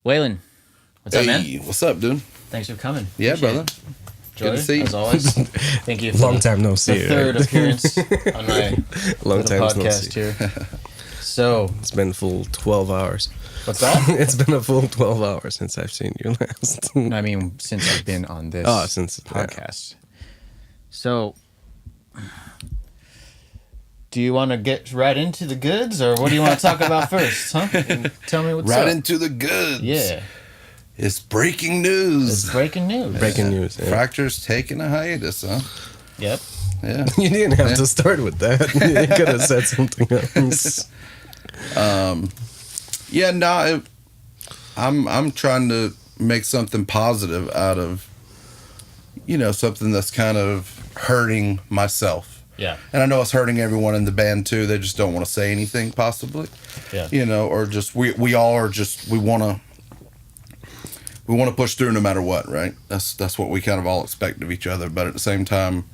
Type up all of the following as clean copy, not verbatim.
Waylon, what's up, man? What's up, dude? Thanks for coming. Yeah, Appreciate brother. Joy, Good to see you. as always. Thank you for long time no see. The third appearance on my long time podcast no see. here. So it's been a full 12 hours. What's that? It's been a full 12 hours since I've seen you last. I mean, since I've been on this podcast. Yeah. So, do you want to get right into the goods, or what do you want to talk about first? Huh? Tell me what's up. Right into the goods. Yeah. It's breaking news. It's breaking news. Breaking news. Yeah. Fracture's taking a hiatus, huh? Yep. Yeah. You didn't have to start with that. You could have said something else. Yeah, no, I'm trying to make something positive out of, something that's kind of hurting myself. Yeah. And I know it's hurting everyone in the band too. They just don't want to say anything, possibly. Yeah. Or just we all are just we want to push through no matter what, right? That's what we kind of all expect of each other. But at the same time,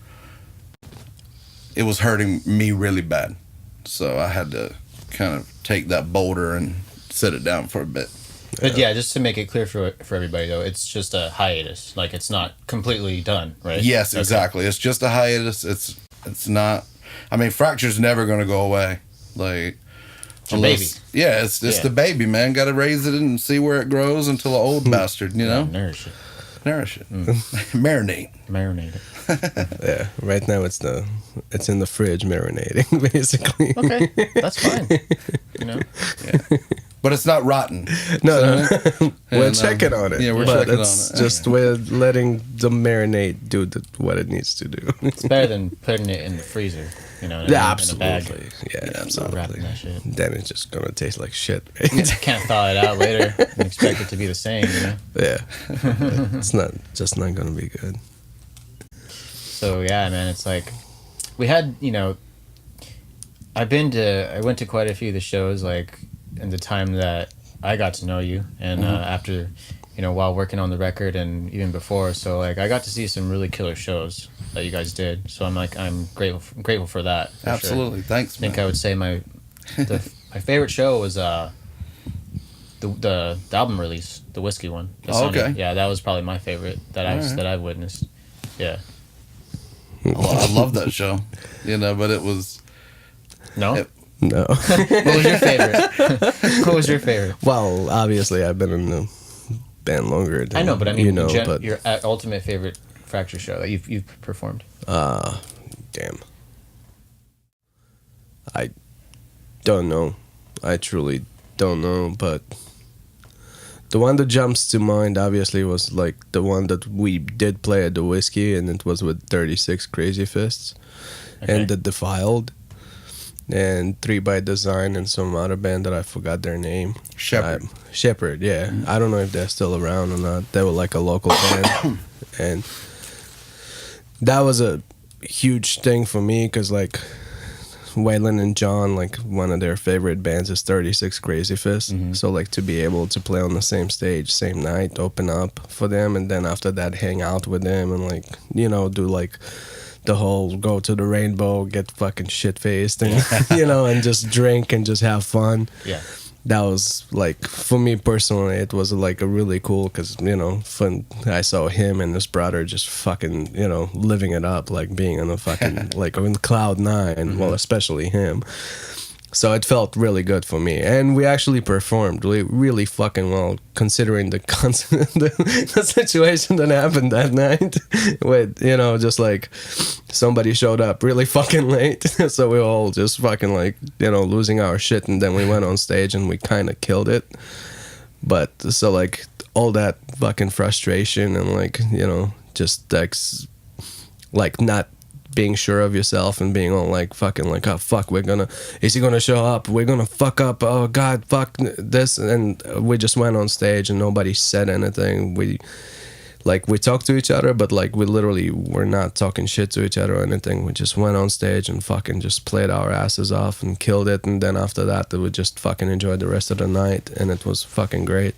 it was hurting me really bad, so I had to kind of take that boulder and sit it down for a bit. But yeah, just to make it clear for everybody though, it's just a hiatus. Like, it's not completely done, right? Yes, exactly. It's just a hiatus. It's not. I mean, Fracture's never going to go away. Like, it's a baby. Yeah, it's just the baby, man. Got to raise it and see where it grows until an old bastard, Nourish it. Marinate it. Yeah, right now it's in the fridge marinating, basically. Okay, that's fine. Yeah. But it's not rotten. No. We're checking on it. Yeah, we're checking on it. Just we're letting the marinade do what it needs to do. It's better than putting it in the freezer, Yeah, in absolutely. a bag. Yeah, absolutely. Wrapping that shit. Then it's just gonna taste like shit. You can't thaw it out later and expect it to be the same, Yeah. It's just not gonna be good. So yeah, man, it's like we had, I went to quite a few of the shows, like in the time that I got to know you, and after, while working on the record and even before. So like I got to see some really killer shows that you guys did. So I'm grateful for that. For Absolutely, sure. Thanks. I think I would say my favorite show was the album release, the Whiskey one. Okay. Yeah, that was probably my favorite that I've witnessed. Yeah. Well, I love that show, but it was... No? No. What was your favorite? What was your favorite? Well, obviously, I've been in the band longer than I know, but I mean, but your ultimate favorite Fracture show that you've performed. Damn. I don't know. I truly don't know, but the one that jumps to mind obviously was like the one that we did play at the Whiskey, and it was with 36 Crazy Fists and the Defiled and 3 by Design and some other band that I forgot their name. Shepherd, yeah. Mm-hmm. I don't know if they're still around or not. They were like a local band, and that was a huge thing for me because like Waylon and John, like one of their favorite bands is 36 Crazy Fists. Mm-hmm. So like to be able to play on the same stage, same night, open up for them, and then after that hang out with them and like, do like the whole go to the Rainbow, get fucking shit faced and and just drink and just have fun. Yeah. That was like, for me personally, it was like a really cool, because fun. I saw him and his brother just fucking living it up, like being on a fucking like on cloud 9. Mm-hmm. Well, especially him. So it felt really good for me, and we actually performed really fucking well, considering the the situation that happened that night. With just like somebody showed up really fucking late, so we were all just fucking like losing our shit, and then we went on stage and we kind of killed it. But so like all that fucking frustration and like just like not being sure of yourself and being all like fucking like, oh fuck, is he gonna show up, we're gonna fuck up, oh god, fuck this, and we just went on stage and nobody said anything. We talked to each other, but like we literally were not talking shit to each other or anything. We just went on stage and fucking just played our asses off and killed it, and then after that we just fucking enjoyed the rest of the night, and it was fucking great.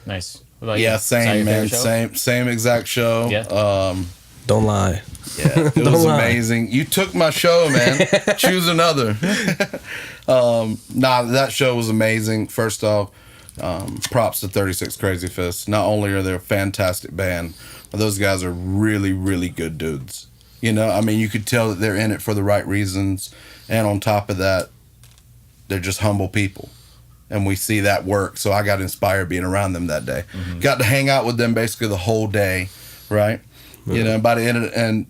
Nice. What about you? Same, man. Same exact show. Yeah. Don't lie. Yeah, it was amazing. You took my show, man. Choose another. That show was amazing. First off, props to 36 Crazy Fists. Not only are they a fantastic band, but those guys are really, really good dudes. You know, I mean, you could tell that they're in it for the right reasons. And on top of that, they're just humble people. And we see that work. So I got inspired being around them that day. Mm-hmm. Got to hang out with them basically the whole day, right? You know, by the end of it, and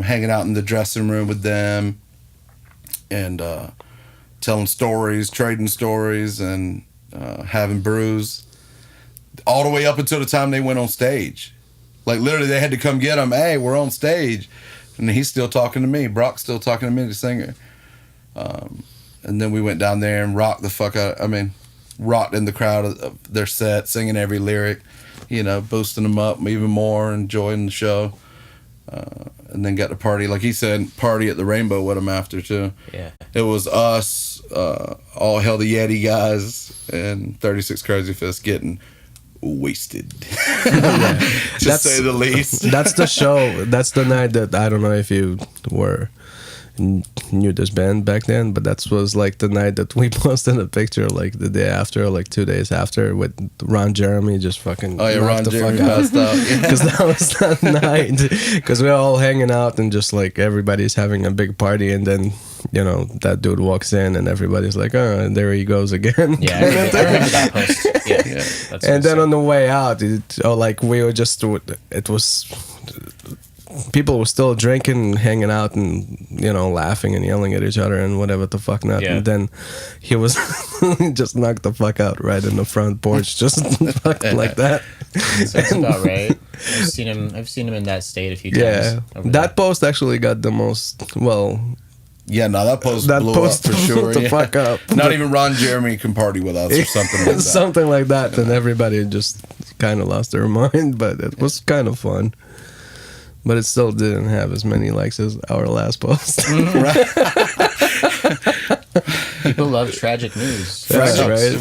hanging out in the dressing room with them and telling stories, trading stories, and having brews. All the way up until the time they went on stage. Like, literally, they had to come get them. Hey, we're on stage. And he's still talking to me. Brock's still talking to me, the singer. And then we went down there and rocked the fuck out. I mean, rocked in the crowd of their set, singing every lyric, you know, boosting them up even more, enjoying the show. And then got to party, like he said, party at the Rainbow with them after, too. Yeah. It was us, All Hell the Yeti guys, and 36 Crazy Fists getting wasted. To say the least. That's the show. That's the night that, I don't know if you knew this band back then, but that was like the night that we posted a picture like the day after, or like 2 days after, with Ron Jeremy just fucking Ron Jeremy passed out. Because that was that night, because we were all hanging out and just like everybody's having a big party, and then, you know, that dude walks in and everybody's like, oh, and there he goes again. Yeah, I remember that post. Yeah. That's and then on the way out, it was people were still drinking, hanging out, and, you know, laughing and yelling at each other and whatever the fuck not. Yeah. And then he was just knocked the fuck out right in the front porch, just like that. That's about right. I've seen him in that state a few times. Yeah, that post actually got the most Yeah, no, that post blew up for sure. The fuck up. Not even Ron Jeremy can party with us or something like that. Something like that, and everybody just kind of lost their mind, but it was kind of fun. But it still didn't have as many likes as our last post. People love tragic news.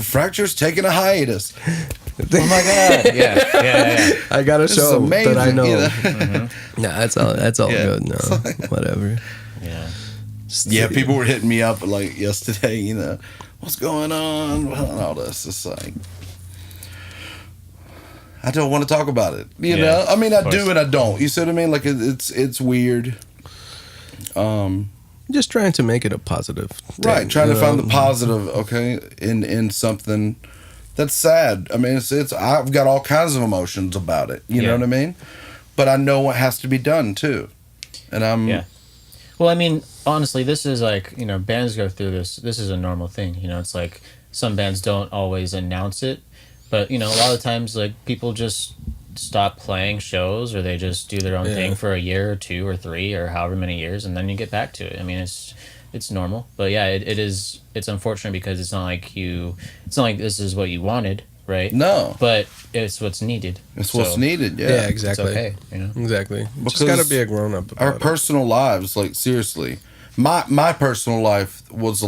Fracture's taking a hiatus. Oh my god! Yeah. I got a show that I know. You know? Mm-hmm. Nah, that's all good. No, whatever. Yeah. Yeah, people were hitting me up like yesterday. You know, what's going on? And all this. It's like, I don't want to talk about it. You know, I mean, I do and I don't. You see what I mean? Like, it's weird. Just trying to make it a positive thing, right? Trying to find the positive, okay, in something that's sad. I mean, it's I've got all kinds of emotions about it. You know what I mean? But I know what has to be done too, and I'm. Yeah. Well, I mean, honestly, this is like, you know, bands go through this. This is a normal thing. You know, it's like some bands don't always announce it. But, you know, a lot of times, like, people just stop playing shows, or they just do their own thing for a year or 2 or 3 or however many years, and then you get back to it. I mean, it's normal. But yeah, it's unfortunate because it's not like this is what you wanted, right? No. But it's what's needed. It's what's needed, yeah. Yeah, exactly. It's okay, you know? Exactly. Because just gotta be a grown up. Our personal lives, like, seriously, my personal life was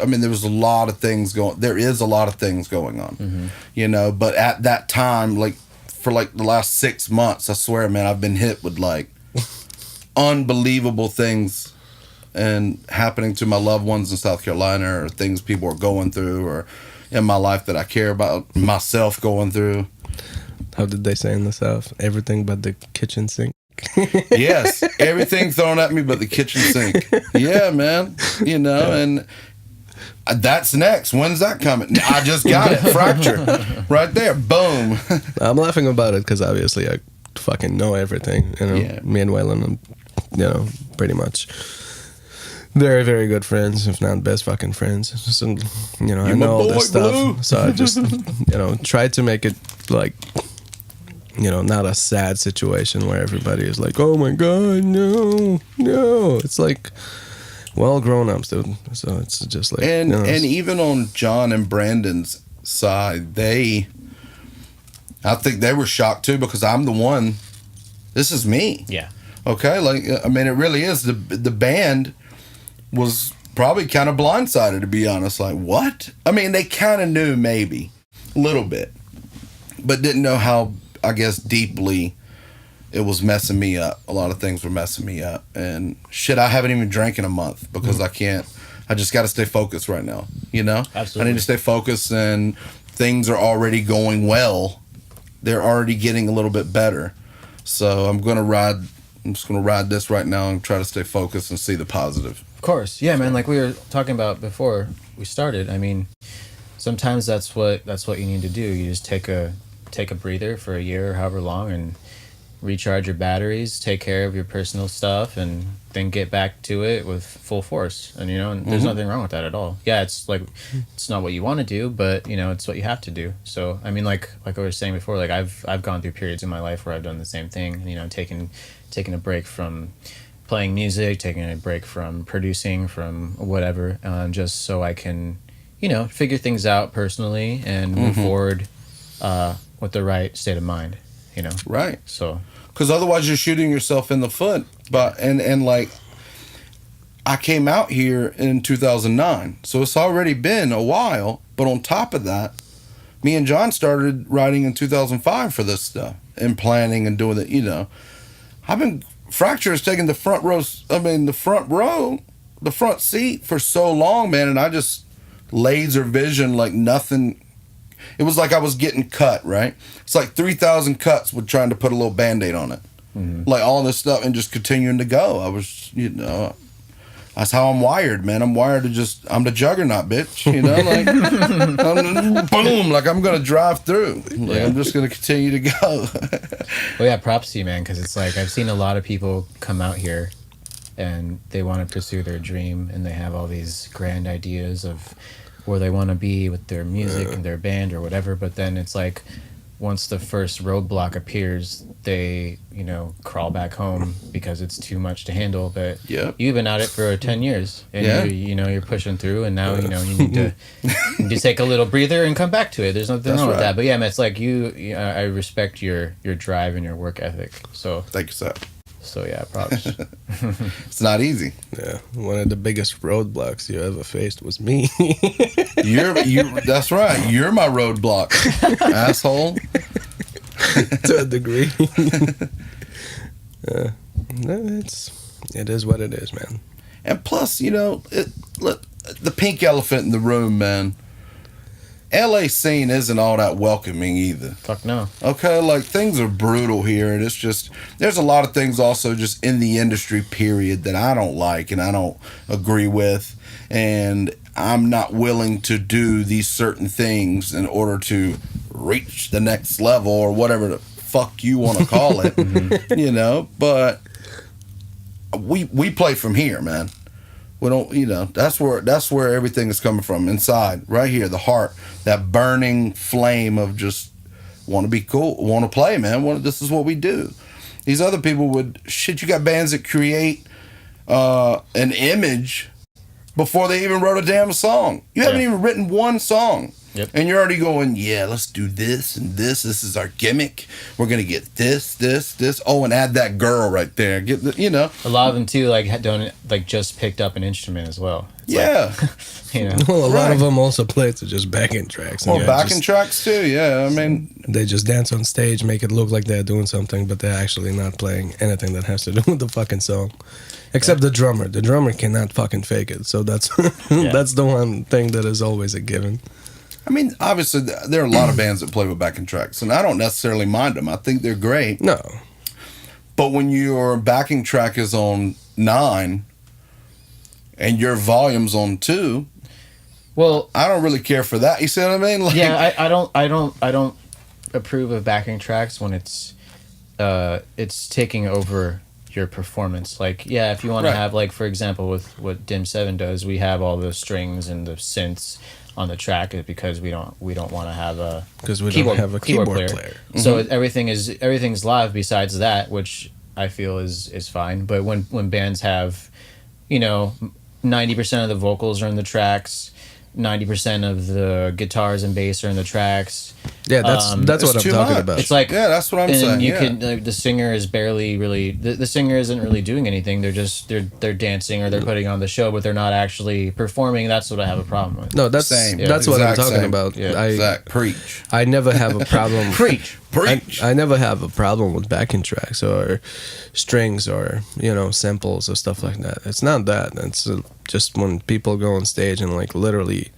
there was a lot of things going. There is a lot of things going on, you know. But at that time, like for like the last 6 months, I swear, man, I've been hit with like unbelievable things and happening to my loved ones in South Carolina, or things people are going through, or in my life that I care about, myself going through. How did they say in the South? Everything but the kitchen sink. Yes, everything thrown at me but the kitchen sink. Yeah, man. You know, and that's next. When's that coming? I just got it. Fracture. Right there. Boom. I'm laughing about it because obviously I fucking know everything. You know, me and Waylon, you know, pretty much very, very good friends, if not best fucking friends. So, you know, I know all this stuff. Blue. So I just, you know, tried to make it like, you know, not a sad situation where everybody is like, oh my God, no. It's like, well, grown-ups, dude. So it's just like... And, you know, and even on John and Brandon's side, I think they were shocked too, because I'm the one, this is me. Yeah. Okay? Like, I mean, it really is. The band was probably kind of blindsided, to be honest. Like, what? I mean, they kind of knew maybe, a little bit, but didn't know how, I guess, deeply it was messing me up. A lot of things were messing me up. And shit, I haven't even drank in a month because I just got to stay focused right now, you know? Absolutely. I need to stay focused and things are already going well. They're already getting a little bit better. So I'm just gonna ride this right now and try to stay focused and see the positive. Of course, yeah, man. Like we were talking about before we started. I mean, sometimes that's what you need to do. You just take a breather for a year or however long and recharge your batteries, take care of your personal stuff, and then get back to it with full force. And and there's nothing wrong with that at all. Yeah, it's like it's not what you want to do, but it's what you have to do. So I mean, like I was saying before, like I've gone through periods in my life where I've done the same thing. Taking a break from playing music, taking a break from producing, from whatever, just so I can figure things out personally and move forward with the right state of mind. Right. So, because otherwise you're shooting yourself in the foot. But and like, I came out here in 2009, so it's already been a while. But on top of that, me and John started writing in 2005 for this stuff and planning and doing it. Fracture has taken the front seat for so long, man, and I just laser vision like nothing. It was like I was getting cut, right? It's like 3,000 cuts with trying to put a little Band-Aid on it. Like all this stuff and just continuing to go. I was, that's how I'm wired, man. I'm wired to I'm the juggernaut, bitch. Like, boom, like I'm going to drive through. Like, I'm just going to continue to go. Well, yeah, props to you, man, because it's like I've seen a lot of people come out here and they want to pursue their dream and they have all these grand ideas of where they want to be with their music and their band or whatever, but then it's like once the first roadblock appears, they crawl back home because it's too much to handle. But you've been at it for 10 years and you're pushing through, and now you need to take a little breather and come back to it. There's nothing wrong with that. But yeah, man, it's like I respect your drive and your work ethic. So thank you, sir. So yeah, props. It's not easy. Yeah, one of the biggest roadblocks you ever faced was me. That's right. You're my roadblock, asshole. To a degree. It is what it is, man. And plus, look, the pink elephant in the room, man. LA scene isn't all that welcoming either. Fuck no. Okay, like things are brutal here, and it's just there's a lot of things also just in the industry period that I don't like and I don't agree with, and I'm not willing to do these certain things in order to reach the next level or whatever the fuck you want to call it. But we play from here, man. We don't, that's where everything is coming from, inside, right here, the heart, that burning flame of just want to be cool, want to play, man. This is what we do. These other people you got bands that create an image before they even wrote a damn song. You haven't even written one song. Yep. And you're already going, let's do this and this. This is our gimmick. We're going to get this. Oh, and add that girl right there. A lot of them, too, don't just picked up an instrument as well. It's Well, a lot of them also play to just backing tracks. Well, backing tracks, too, yeah. I mean... They just dance on stage, make it look like they're doing something, but they're actually not playing anything that has to do with the fucking song. Except the drummer. The drummer cannot fucking fake it. So that's that's the one thing that is always a given. I mean, obviously, there are a lot of bands that play with backing tracks, and I don't necessarily mind them. I think they're great. No. But when your backing track is on 9 and your volume's on 2, well, I don't really care for that. You see what I mean? I don't approve of backing tracks when it's taking over your performance. If you want to have, for example, with what Dim 7 does, we have all the strings and the synths on the track because we don't want to have a keyboard player. Mm-hmm. So everything's live besides that, which I feel is fine. But when bands have 90% of the vocals are in the tracks, 90% of the guitars and bass are in the tracks. Yeah, that's what I'm talking about. It's like, that's what I'm saying. You can the singer is barely really the singer isn't really doing anything. They're just they're dancing or they're putting on the show, but they're not actually performing. That's what I have a problem with. No, that's what I'm talking about. Yeah, preach. I never have a problem. Preach. I never have a problem with backing tracks or strings or samples or stuff like that. It's not that. It's just when people go on stage and literally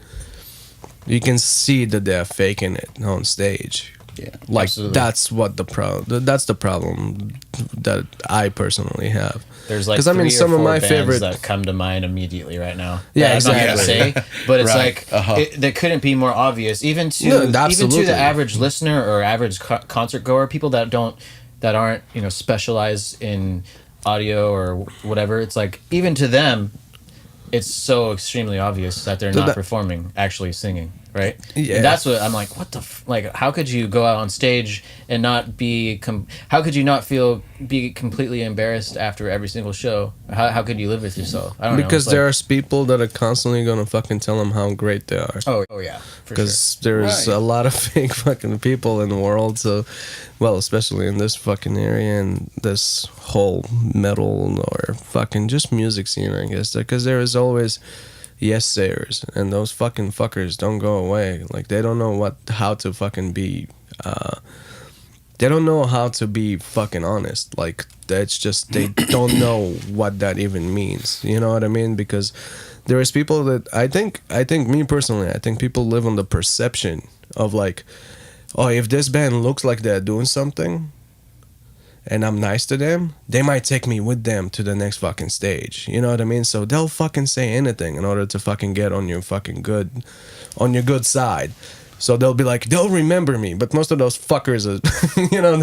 You can see that they're faking it on stage. Yeah. Like Absolutely. that's the problem that I personally have. There's like 'Cause, I mean, three or some of four my bands favorite- that come to mind immediately right now. Yeah, that I'm not gonna exactly. say, but it's Right. like that couldn't be more obvious, even to No, even to absolutely. the average listener or average concert goer, people that aren't specialized in audio or whatever. It's like even to them, it's so extremely obvious that they're not performing, actually singing, right? Yeah. And that's what I'm like. What the like? How could you go out on stage and not be? How could you not be completely embarrassed after every single show? How could you live with yourself? I don't know. Because It's like, there's people that are constantly gonna fucking tell them how great they are. oh yeah, for sure. Because there's Right. a lot of fake fucking people in the world. So, well, especially in this fucking area and this whole metal or fucking just music scene, I guess. Because there is always yes sayers, and those fucking fuckers don't go away. Like they don't know how to fucking be. They don't know how to be fucking honest. Like that's just they don't know what that even means. You know what I mean? Because there is people that I think me personally, I think people live on the perception of like, oh, if this band looks like they're doing something and I'm nice to them, they might take me with them to the next fucking stage. You know what I mean? So they'll fucking say anything in order to fucking get on your good side. So they'll be like, they'll remember me. But most of those fuckers are,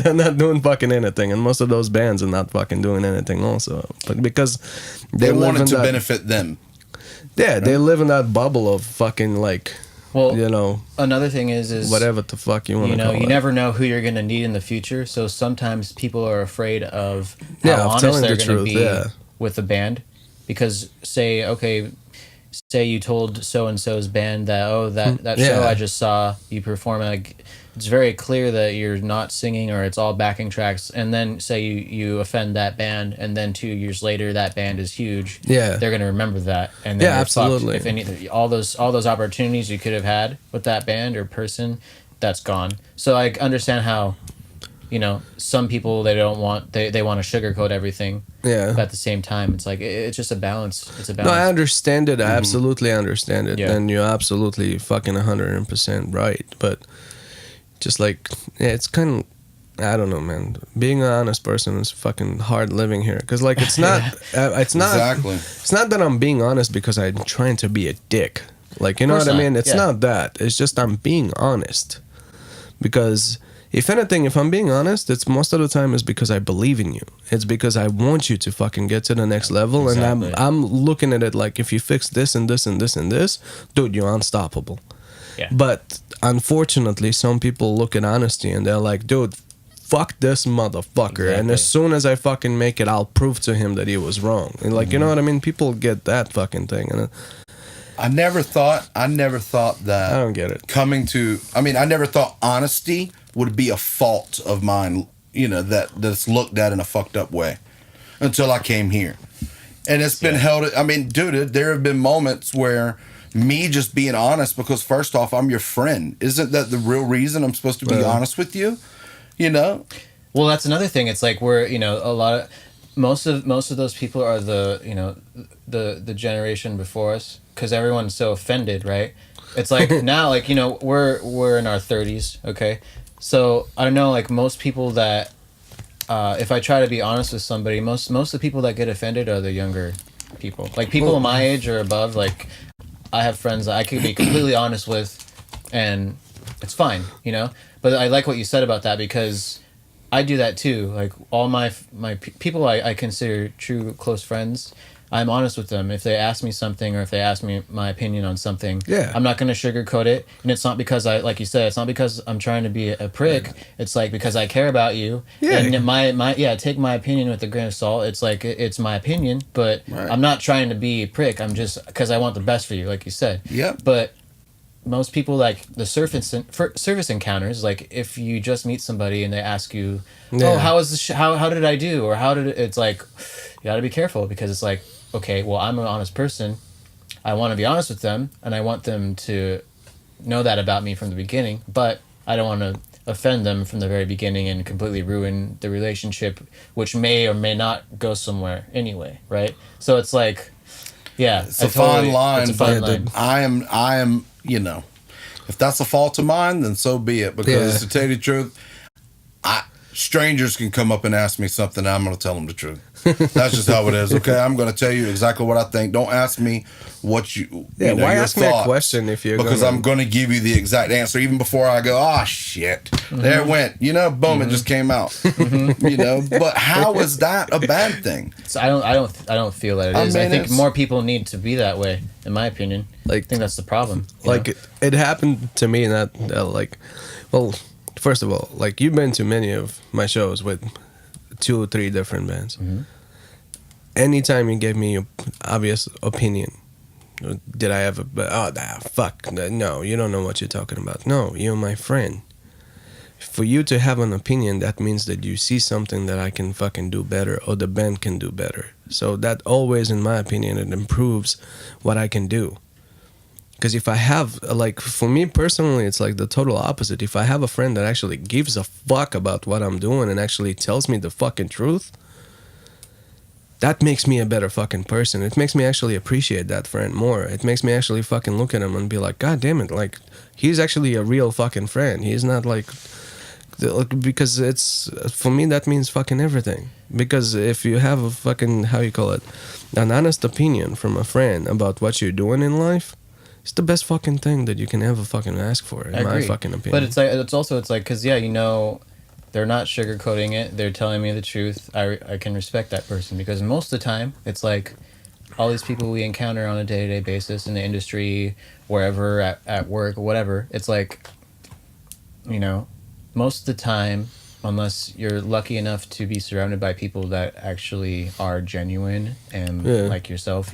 they're not doing fucking anything. And most of those bands are not fucking doing anything also. But because They live want it in to that- benefit them. Yeah, they live in that bubble of fucking like, well, another thing is whatever the fuck you want to call it. you never know who you're gonna need in the future. So sometimes people are afraid of how Yeah, of honest telling they're the gonna truth, be yeah. with the band, because say you told so and so's band that that show Yeah. I just saw you perform, like it's very clear that you're not singing or it's all backing tracks, and then say you offend that band, and then 2 years later that band is huge. Yeah. they're gonna remember that, and then Yeah, you're fucked. absolutely. If any all those opportunities you could have had with that band or person, that's gone. So I understand how, some people they want to sugarcoat everything. Yeah. But at the same time, it's like it's just a balance. It's a No, balance. I understand it. I absolutely understand it. Yeah. And you're absolutely fucking 100% right. But just like, yeah, it's kind of, I don't know, man. Being an honest person is fucking hard living here. Because, like, it's not, it's not, Exactly. it's not that I'm being honest because I'm trying to be a dick. Like, you know Of what I course mean? not. It's Yeah. not that. It's just I'm being honest. Because if anything, if I'm being honest, it's most of the time is because I believe in you. It's because I want you to fucking get to the next level. Exactly. And I'm looking at it like, if you fix this and this and this and this, dude, you're unstoppable. Yeah. But unfortunately, some people look at honesty and they're like, dude, fuck this motherfucker. And Exactly. as soon as I fucking make it, I'll prove to him that he was wrong. And like, you know what I mean? People get that fucking thing. And I never thought that I don't get it. I never thought honesty would be a fault of mine, that's looked at in a fucked up way until I came here. And it's been held, dude, there have been moments where me just being honest, because first off, I'm your friend. Isn't that the real reason I'm supposed to be honest with you? Well, that's another thing. It's like we're a lot of most of those people are the generation before us, because everyone's so offended, right? It's like now, like we're in our 30s, okay. So I don't know, like most people that if I try to be honest with somebody, most of the people that get offended are the younger people, like people my age or above. Like I have friends that I could be completely honest with, and it's fine, But I like what you said about that, because I do that too. Like all my people I consider true close friends, I'm honest with them. If they ask me something or if they ask me my opinion on something, I'm not going to sugarcoat it. And it's not because like you said, it's not because I'm trying to be a prick. It's like because I care about you. Yeah. And take my opinion with a grain of salt. It's like it's my opinion, but I'm not trying to be a prick. I'm just because I want the best for you, like you said. Yep. But most people, like the service encounters, like if you just meet somebody and they ask you, oh, how was how did I do, or how did it, it's like you got to be careful, because it's like, okay, well, I'm an honest person, I want to be honest with them, and I want them to know that about me from the beginning, but I don't want to offend them from the very beginning and completely ruin the relationship, which may or may not go somewhere anyway, right? So it's like, yeah, It's a fine line, It's a fine but line. I am, If that's a fault of mine, then so be it. Because to tell you the truth, strangers can come up and ask me something, and I'm going to tell them the truth. That's just how it is. Okay, I'm going to tell you exactly what I think. Don't ask me what you. Yeah, why ask me a question if you're because I'm going to give you the exact answer even before I go. Oh shit, there it went. Boom, it just came out. But how is that a bad thing? So I don't feel that it is. I think more people need to be that way, in my opinion. I think that's the problem. It happened to me that well. First of all, you've been to many of my shows with 2 or 3 different bands. Mm-hmm. Anytime you gave me your obvious opinion, did I ever? Fuck no, you don't know what you're talking about. No, you're my friend. For you to have an opinion, that means that you see something that I can fucking do better, or the band can do better. So that always, in my opinion, it improves what I can do. Because if I have, for me personally, it's the total opposite. If I have a friend that actually gives a fuck about what I'm doing and actually tells me the fucking truth, that makes me a better fucking person. It makes me actually appreciate that friend more. It makes me actually fucking look at him and be like, God damn it, he's actually a real fucking friend. He's not because it's, for me, that means fucking everything. Because if you have a fucking, an honest opinion from a friend about what you're doing in life, it's the best fucking thing that you can ever fucking ask for, in my fucking opinion. But because they're not sugarcoating it. They're telling me the truth. I can respect that person, because most of the time it's all these people we encounter on a day-to-day basis in the industry, wherever, at work, whatever. It's most of the time, unless you're lucky enough to be surrounded by people that actually are genuine and like yourself,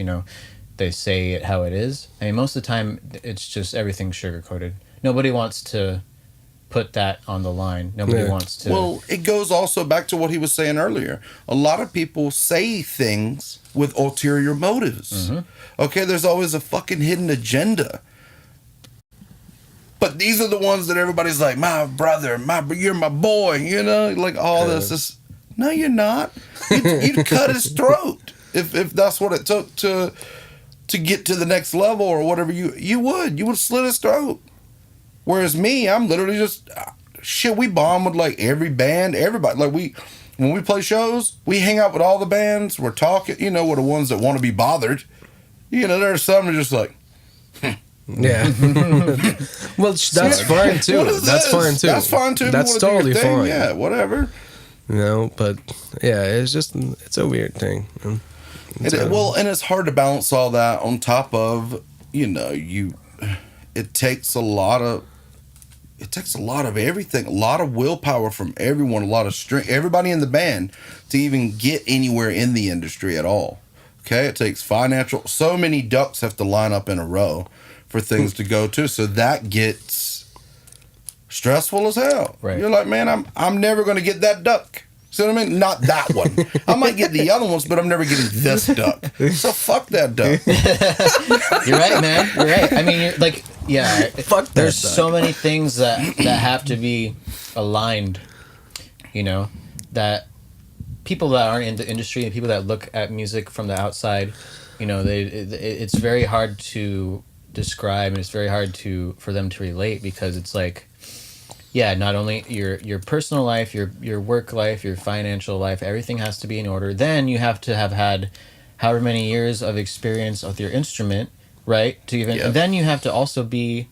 they say it how it is. I mean, most of the time, it's just everything sugar-coated. Nobody wants to put that on the line. Nobody wants to... Well, it goes also back to what he was saying earlier. A lot of people say things with ulterior motives. Mm-hmm. Okay, there's always a fucking hidden agenda. But these are the ones that everybody's like, my brother, you're my boy, all this. No, you're not. You'd cut his throat if that's what it took to get to the next level or whatever. You would slit his throat. Whereas me, I'm literally just we bond with every band, everybody. When we play shows, we hang out with all the bands. We're talking, with the ones that want to be bothered. There's some that are just yeah. Well, that's fine too. That's fine too. That's fine too. That's totally fine. Yeah, whatever. But it's a weird thing. And it's hard to balance all that on top of, it takes a lot of everything, a lot of willpower from everyone, a lot of strength, everybody in the band to even get anywhere in the industry at all. Okay, it takes so many ducks have to line up in a row for things to go to, so that gets stressful as hell. Right. You're like, man, I'm never going to get that duck. See what I mean? Not that one. I might get the other ones, but I'm never getting this duck. So fuck that duck. You're right, man. You're right. I mean, fuck that there's duck. So many things that have to be aligned, that people that aren't in the industry and people that look at music from the outside, it's very hard to describe, and it's very hard for them to relate, because it's not only your personal life, your work life, your financial life, everything has to be in order. Then you have to have had however many years of experience with your instrument, right? And then you have to also be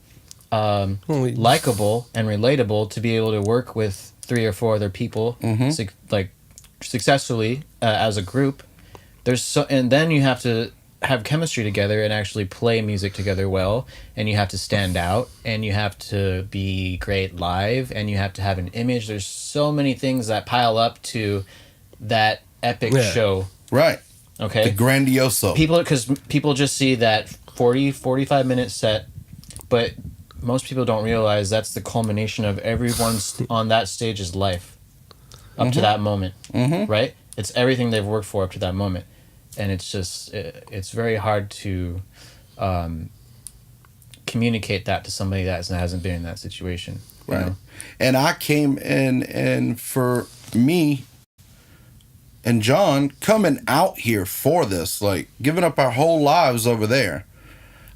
likable and relatable to be able to work with 3 or 4 other people, successfully as a group. And then you have to have chemistry together and actually play music together well, and you have to stand out, and you have to be great live, and you have to have an image. There's so many things that pile up to that epic show. Right. Okay. The grandioso. Because people just see that 45 minute set, but most people don't realize that's the culmination of everyone's on that stage's life up to that moment, right? It's everything they've worked for up to that moment. And it's just, it's very hard to communicate that to somebody that hasn't been in that situation. Right. And I came in, and for me and John coming out here for this, giving up our whole lives over there,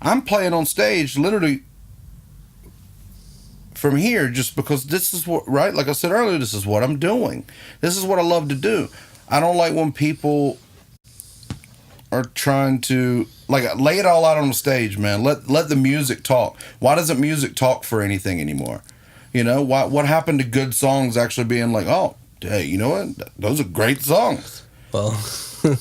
I'm playing on stage literally from here just because this is what, right? Like I said earlier, this is what I'm doing. This is what I love to do. I don't like when people are trying to, like, lay it all out on the stage, man. Let the music talk. Why doesn't music talk for anything anymore? You know, what happened to good songs actually being like, oh, hey, you know what? Those are great songs. Well,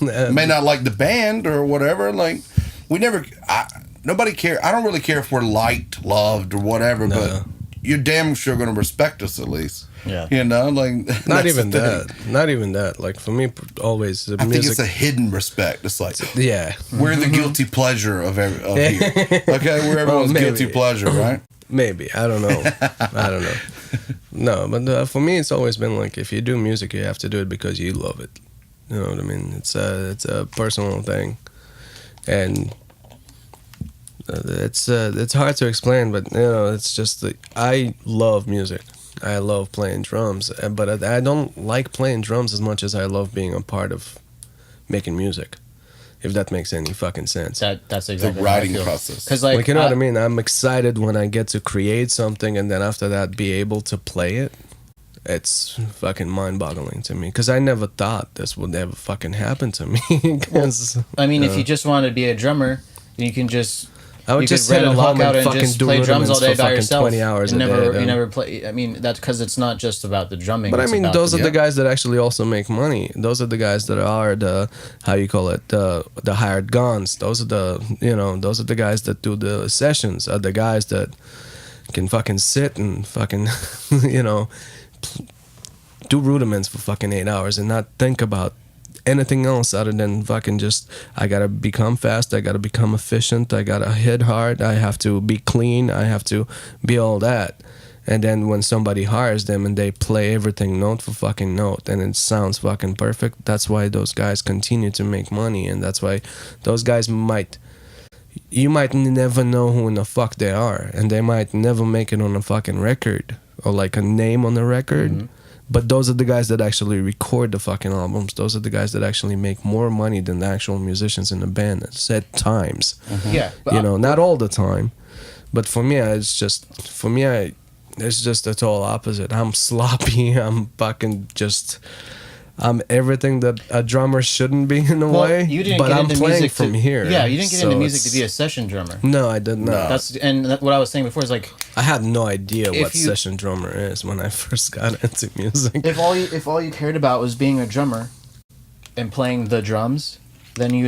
may not like the band or whatever. Like, nobody care. I don't really care if we're liked, loved, or whatever, but you're damn sure going to respect us at least. Yeah. You know, like, not even that. Not even that. Like, for me, always the I music. think it's a hidden respect. It's like, yeah, we're the guilty pleasure of here. Okay, we're everyone's guilty pleasure, right? Maybe. I don't know. I don't know. No, but for me, it's always been like, if you do music, you have to do it because you love it. You know what I mean? It's a personal thing, and it's hard to explain. But you know, it's just that I love music. I love playing drums, but I don't like playing drums as much as I love being a part of making music. If that makes any fucking sense. That's exactly the writing process. Because like, you know what I mean? I'm excited when I get to create something and then after that be able to play it. It's fucking mind-boggling to me because I never thought this would ever fucking happen to me. I mean, if you just want to be a drummer, you can just. I would just sit at home and fucking do play drums all day for by yourself. 20 hours and a never, day. You never play. I mean, that's because it's not just about the drumming. But I mean, those are the the guys that actually also make money. Those are the guys that are the, how you call it, the hired guns. Those are those are the guys that do the sessions. Are the guys that can fucking sit and fucking, do rudiments for fucking 8 hours and not think about anything else other than fucking just, I gotta become fast, I gotta become efficient, I gotta hit hard, I have to be clean, I have to be all that. And then when somebody hires them and they play everything note for fucking note and it sounds fucking perfect, that's why those guys continue to make money, and that's why those guys you might never know who in the fuck they are, and they might never make it on a fucking record or like a name on the record. Mm-hmm. But those are the guys that actually record the fucking albums. Those are the guys that actually make more money than the actual musicians in the band at set times. Mm-hmm. Yeah. Not all the time. But for me, it's just the total opposite. I'm sloppy. I'm fucking just... I'm everything that a drummer shouldn't be in a way, but I'm playing from here. Yeah, you didn't get into music to be a session drummer. No, I did not. What I was saying before is like, I had no idea what session drummer is when I first got into music. If all you cared about was being a drummer and playing the drums, then you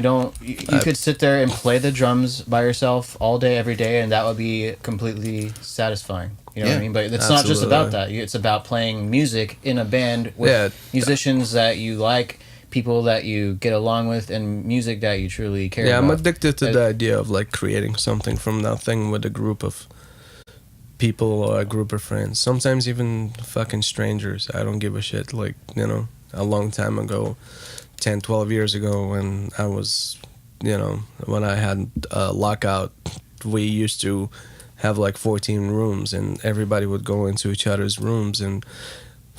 could sit there and play the drums by yourself all day, every day, and that would be completely satisfying. You know what I mean? But it's not just about that. It's about playing music in a band with musicians that you like, people that you get along with, and music that you truly care about. Yeah, I'm addicted to the idea of like creating something from nothing with a group of people or a group of friends. Sometimes even fucking strangers. I don't give a shit. Like, a long time ago, 10, 12 years ago when I was, when I had a lockout, we used to have like 14 rooms and everybody would go into each other's rooms and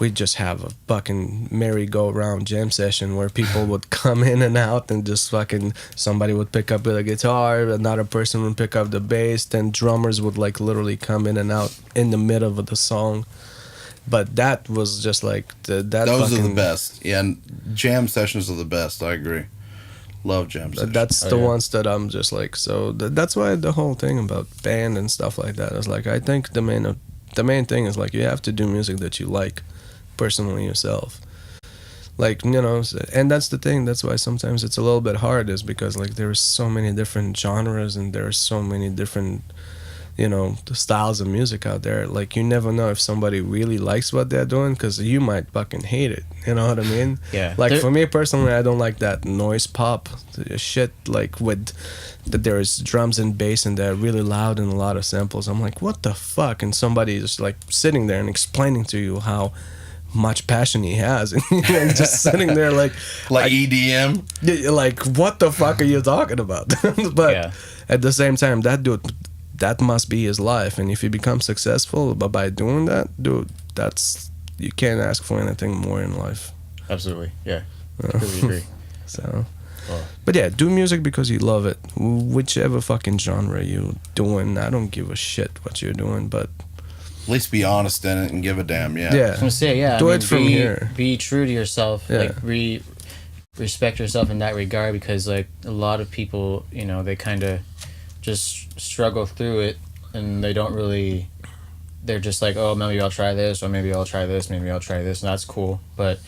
we'd just have a fucking merry-go-round jam session where people would come in and out and just fucking, somebody would pick up the guitar, another person would pick up the bass, then drummers would like literally come in and out in the middle of the song. But that was just like those are the best. Yeah, and jam sessions are the best. I agree. Love jam sessions. That's the ones that I'm just like. So that's why the whole thing about band and stuff like that is like, I think the main thing is like you have to do music that you like personally yourself. Like, and that's the thing. That's why sometimes it's a little bit hard, is because like there's so many different genres and there's so many different the styles of music out there. Like, you never know if somebody really likes what they're doing, because you might fucking hate it. You know what I mean? Yeah. Like, for me personally, I don't like that noise pop shit, like with that there's drums and bass and they're really loud and a lot of samples. I'm like, what the fuck? And somebody is like sitting there and explaining to you how much passion he has, and just sitting there like EDM. Like, what the fuck are you talking about? But at the same time, that dude, that must be his life, and if he becomes successful by doing that, dude, you can't ask for anything more in life. Absolutely, yeah. Completely agree. So, but yeah, do music because you love it. Whichever fucking genre you're doing, I don't give a shit what you're doing, but At least be honest in it and give a damn. Yeah. Yeah. I was gonna say, yeah. Do it from here. Be true to yourself. Yeah. Like respect yourself in that regard, because like a lot of people, you know, they kind of just struggle through it, and they don't really. They're just like, oh, maybe I'll try this, or maybe I'll try this, maybe I'll try this, and that's cool. But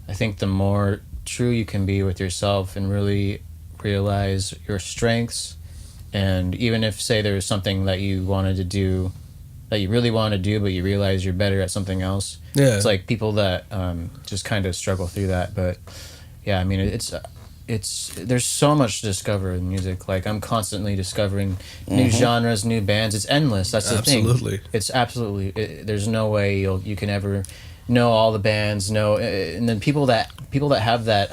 I think the more true you can be with yourself and really realize your strengths, and even if, say, there was something that you wanted to do, that you really want to do, but you realize you're better at something else. Yeah. It's like people that just kind of struggle through that. But yeah, I mean, it's there's so much to discover in music. Like, I'm constantly discovering new genres, new bands. It's endless. That's the thing. Absolutely. It's absolutely. There's no way you can ever know all the bands. And then people that have that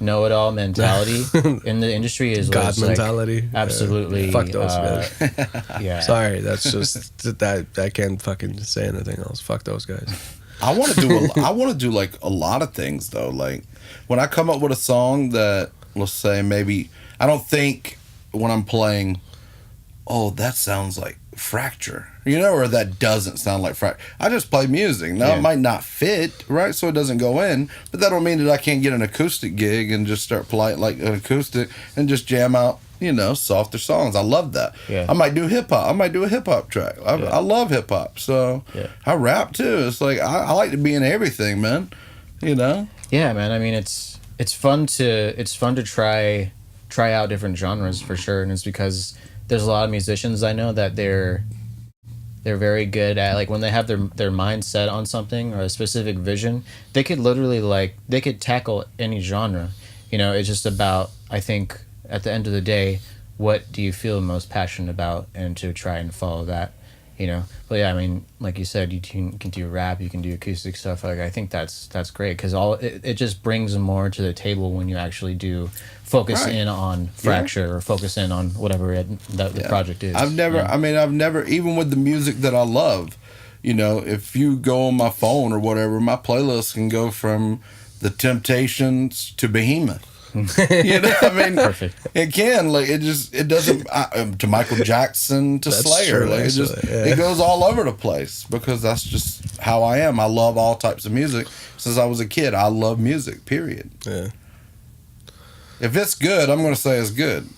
know-it-all mentality in the industry is God like, mentality. absolutely. Fuck those guys. Yeah. Sorry, that's just that I can't fucking say anything else. Fuck those guys. I want to do like a lot of things though. Like when I come up with a song that, let's say, maybe I don't think when I'm playing, oh, that sounds like Fracture, you know, or that doesn't sound like Fracture. I just play music. Now, Yeah. it might not fit, right? So it doesn't go in, but that don't mean that I can't get an acoustic gig and just start playing like an acoustic and just jam out, you know, softer songs. I love that. Yeah. I might do hip hop. I might do a hip hop track. I love hip hop. So Yeah. I rap too. It's like I like to be in everything, man. You know? Yeah, man. I mean, it's fun to try out different genres for sure, and it's because there's a lot of musicians I know that they're very good at, like, when they have their mind set on something or a specific vision, they could literally, like, they could tackle any genre. You know, it's just about, I think, at the end of the day, what do you feel most passionate about, and to try and follow that, you know. But yeah, I mean, like you said, you can do rap, you can do acoustic stuff. Like, I think that's great, because it just brings more to the table when you actually do focus Right. in on Fracture or focus in on whatever the project is. I've never, even with the music that I love, you know, if you go on my phone or whatever, my playlist can go from The Temptations to Behemoth. You know, I mean, Perfect. It can, like, it doesn't, to Michael Jackson to That's Slayer. true, Like, it goes all over the place, because that's just how I am. I love all types of music since I was a kid. I love music, period. Yeah. If it's good, I'm going to say it's good.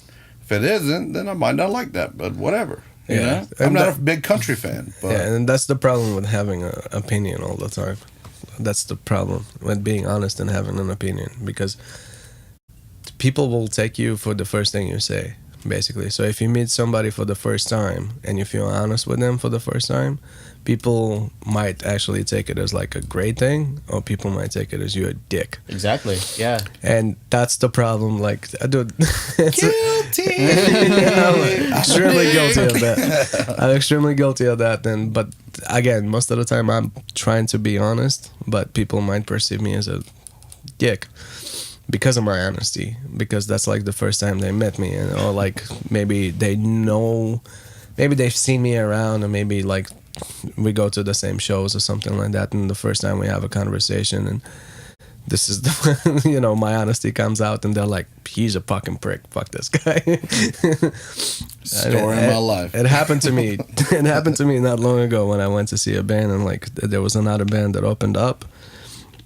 If it isn't, then I might not like that, but whatever. You Yeah. know? I'm And not a big country fan. But Yeah, and that's the problem with having an opinion all the time. That's the problem with being honest and having an opinion, because people will take you for the first thing you say, basically. So if you meet somebody for the first time and you feel honest with them for the first time, people might actually take it as like a great thing, or people might take it as you're a dick. Exactly. Yeah. And that's the problem. Like, dude, guilty. extremely guilty of that. I'm extremely guilty of that. But again, most of the time I'm trying to be honest, but people might perceive me as a dick because of my honesty, because that's like the first time they met me, and or like maybe they know, maybe they've seen me around, or maybe like we go to the same shows or something like that, and the first time we have a conversation, and this is the you know, my honesty comes out, and they're like, he's a fucking prick, fuck this guy. Story of my life. It happened to me. It happened to me not long ago when I went to see a band, and like there was another band that opened up,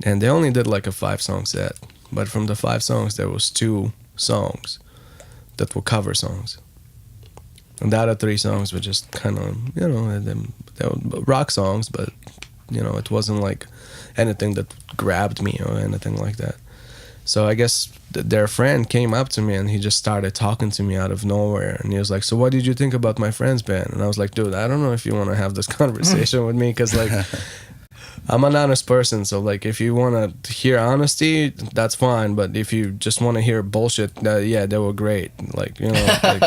and they only did like a 5-song set, but from the 5 songs there was 2 songs that were cover songs, and the other 3 songs were just kind of, you know, they were rock songs, but you know, it wasn't like anything that grabbed me or anything like that. So I guess their friend came up to me, and he just started talking to me out of nowhere, and he was like, so what did you think about my friend's band? And I was like, dude, I don't know if you want to have this conversation with me, because like I'm an honest person, so like if you want to hear honesty, that's fine, but if you just want to hear bullshit, yeah, they were great, like, you know, like,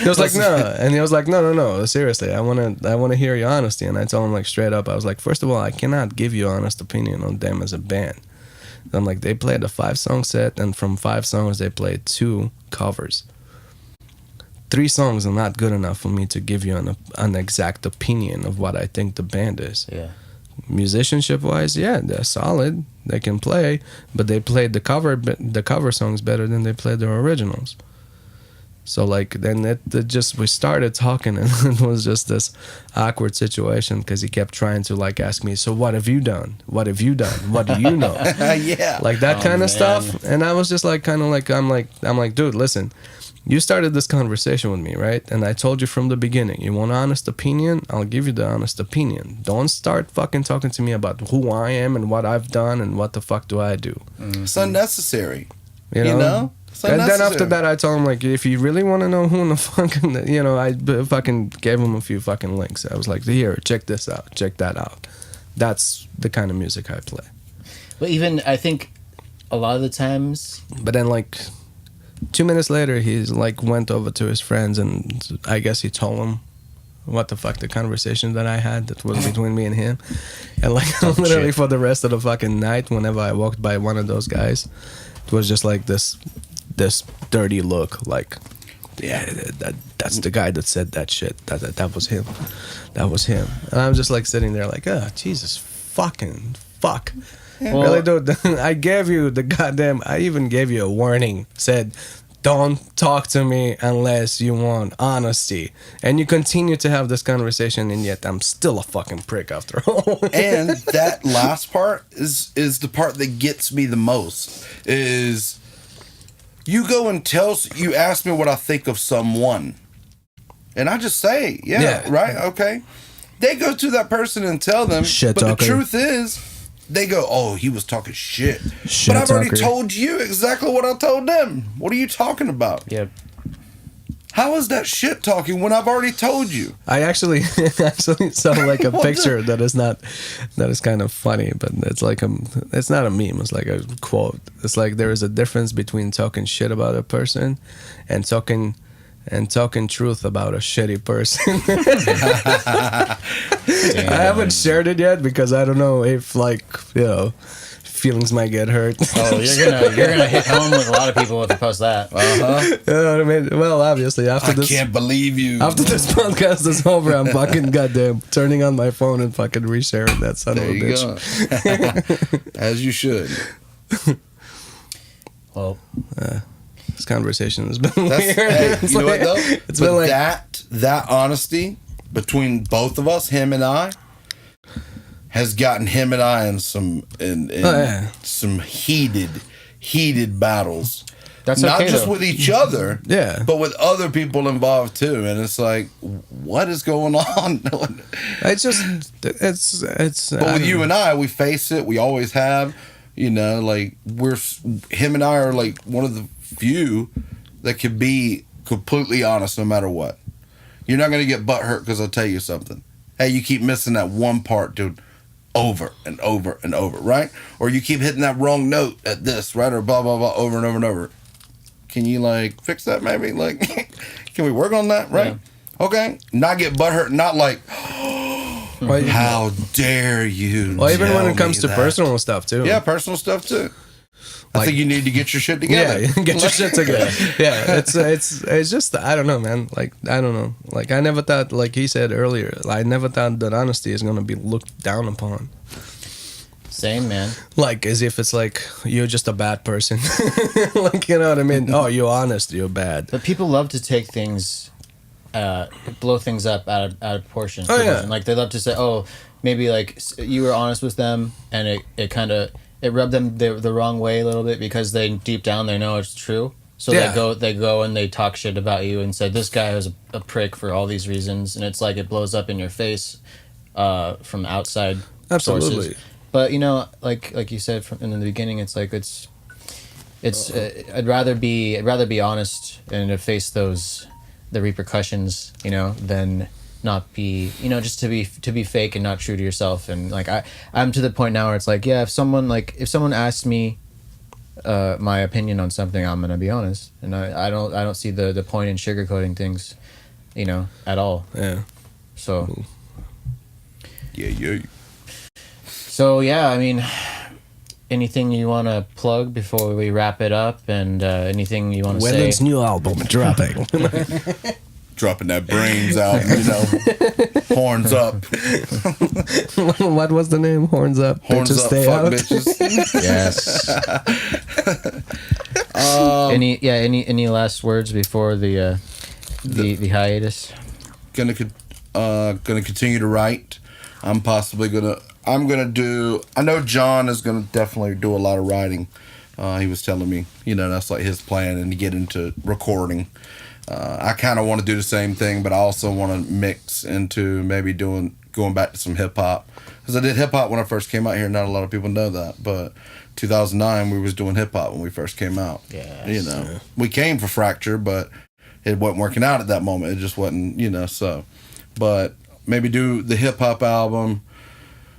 he was like, no, and he was like, no, seriously, I want to hear your honesty. And I told him, like, straight up, I was like, first of all, I cannot give you an honest opinion on them as a band. I'm like, they played a 5-song set, and from 5 songs they played 2 covers. 3 songs are not good enough for me to give you an exact opinion of what I think the band is. Yeah. Musicianship wise, yeah, they're solid, they can play, but they played the cover songs better than they played their originals. So like then it just we started talking, and it was just this awkward situation because he kept trying to like ask me, so what have you done? What have you done? What do you know? Yeah. Like that kind man. of stuff. And I was just like kind of like I'm like, dude, listen. You started this conversation with me, right? And I told you from the beginning, you want an honest opinion? I'll give you the honest opinion. Don't start fucking talking to me about who I am and what I've done and what the fuck do I do. It's unnecessary. You know? It's And then after unnecessary. that, I told him, like, if you really want to know who in the fucking, you know, I fucking gave him a few fucking links. I was like, here, check this out, check that out. That's the kind of music I play. But even I think a lot of the times, But then, like, 2 minutes later, he's like went over to his friends, and I guess he told them what the fuck the conversation that I had that was between me and him. And like literally shit. for the rest of the fucking night, whenever I walked by one of those guys, it was just like this dirty look, like, yeah, that's the guy that said that shit. That was him. That was him. And I'm just like sitting there like, oh, Jesus fucking fuck. Well- Really, dude, I gave you the goddamn, I even gave you a warning. Said, don't talk to me unless you want honesty. And you continue to have this conversation, and yet I'm still a fucking prick after all. And that last part is the part that gets me the most. Is you go and you ask me what I think of someone, and I just say, yeah. Right, okay. They go to that person and tell them, Shit but the talker. truth is, they go, oh, he was talking shit. Shit But I've already talker. told you exactly what I told them. What are you talking about? yeah, How is that shit talking when I've already told you? I actually saw like a What the- picture that is kind of funny, but it's like it's not a meme, it's like a quote. It's like there is a difference between talking shit about a person and talking truth about a shitty person. I haven't shared it yet because I don't know if, like, you know, feelings might get hurt. oh, you're gonna hit home with a lot of people if you post that. You know what I mean? Well, obviously after I this can't believe you. after this podcast is over, I'm fucking goddamn turning on my phone and fucking resharing that son There of a you bitch. go. As you should. Well, This conversation has been That's, weird. hey, It's you know like- what though? It's But been like that honesty between both of us, him and I, has gotten him and I in some some heated battles. that's Not okay just though. with each other, Yeah. but with other people involved too. And it's like, what is going on? it's just it's But with you and I, we face it. We always have. You know, like him and I are like one of the few that can be completely honest no matter what. You're not gonna get butthurt because I'll tell you something. Hey, you keep missing that one part, dude, over and over and over, right? Or you keep hitting that wrong note at this, right? Or blah blah blah, over and over and over. Can you like fix that maybe? Like, can we work on that, right? Yeah. Okay, not get butthurt, not like. Well, How dare you? well, even when tell it comes me to that? personal stuff too. Yeah, personal stuff too. I Like- think you need to get your shit together. Yeah, get your shit together. Yeah, it's just I don't know, man. Like I don't know. Like I never thought, like he said earlier, I never thought that honesty is gonna be looked down upon. Same, man. Like as if it's like you're just a bad person. Like, you know what I mean? Oh, you're honest, you're bad. But people love to take things, blow things up out of proportion. Oh, yeah. Like they love to say, oh, maybe like you were honest with them, and it kind of it rubbed them the wrong way a little bit because they deep down they know it's true. So Yeah. they go and they talk shit about you and say this guy was a prick for all these reasons, and it's like it blows up in your face from outside Absolutely. sources. But you know, like you said from in the beginning, it's like it's I'd rather be honest and to face the repercussions, you know, than not be, you know, just to be fake and not true to yourself. And like I'm to the point now where it's like, yeah, if someone asks me my opinion on something, I'm gonna be honest, and I don't see the point in sugarcoating things, you know, at all. Yeah. So Yeah. so yeah, I mean, anything you want to plug before we wrap it up, and anything you want to say? Waylon's new album dropping. Dropping that brains out, you know. Horns up. What was the name? Horns up. Horns Bitches up, stay fuck out. bitches. Yes. Any last words before the hiatus? Gonna continue to write. I'm gonna do. I know John is gonna definitely do a lot of writing. He was telling me, that's like his plan, and to get into recording. I kind of want to do the same thing, but I also want to mix into maybe going back to some hip hop, because I did hip hop when I first came out here. Not a lot of people know that, but 2009 we was doing hip hop when we first came out. Yeah, we came for Fracture, but it wasn't working out at that moment. It just wasn't, so. But maybe do the hip hop album,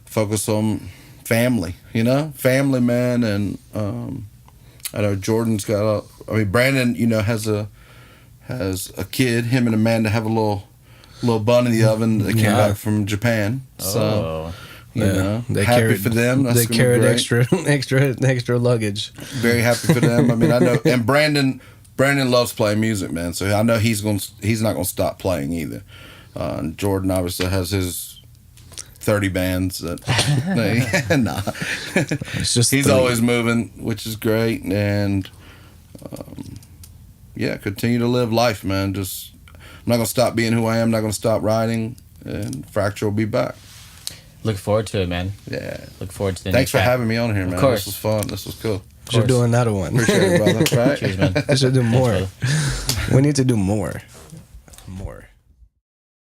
focus on family, family, man. And I know Jordan's got Brandon, has a kid. Him and Amanda have a little bun in the oven that came back from Japan. So, they happy carried, for them. That's they carried extra luggage. Very happy for them. I know, and Brandon loves playing music, man. So I know he's not gonna stop playing either. Jordan obviously has his 30 bands that It's just he's always moving, which is great. And continue to live life, man. I'm not gonna stop being who I am, not gonna stop writing, and Fracture will be back. Look forward to it, man. Yeah. Look forward to the Thanks for having me on here, man. Of course. This was fun. This was cool. Should do another one. Appreciate it, brother. Right? Cheers, man. We should do more. We need to do more.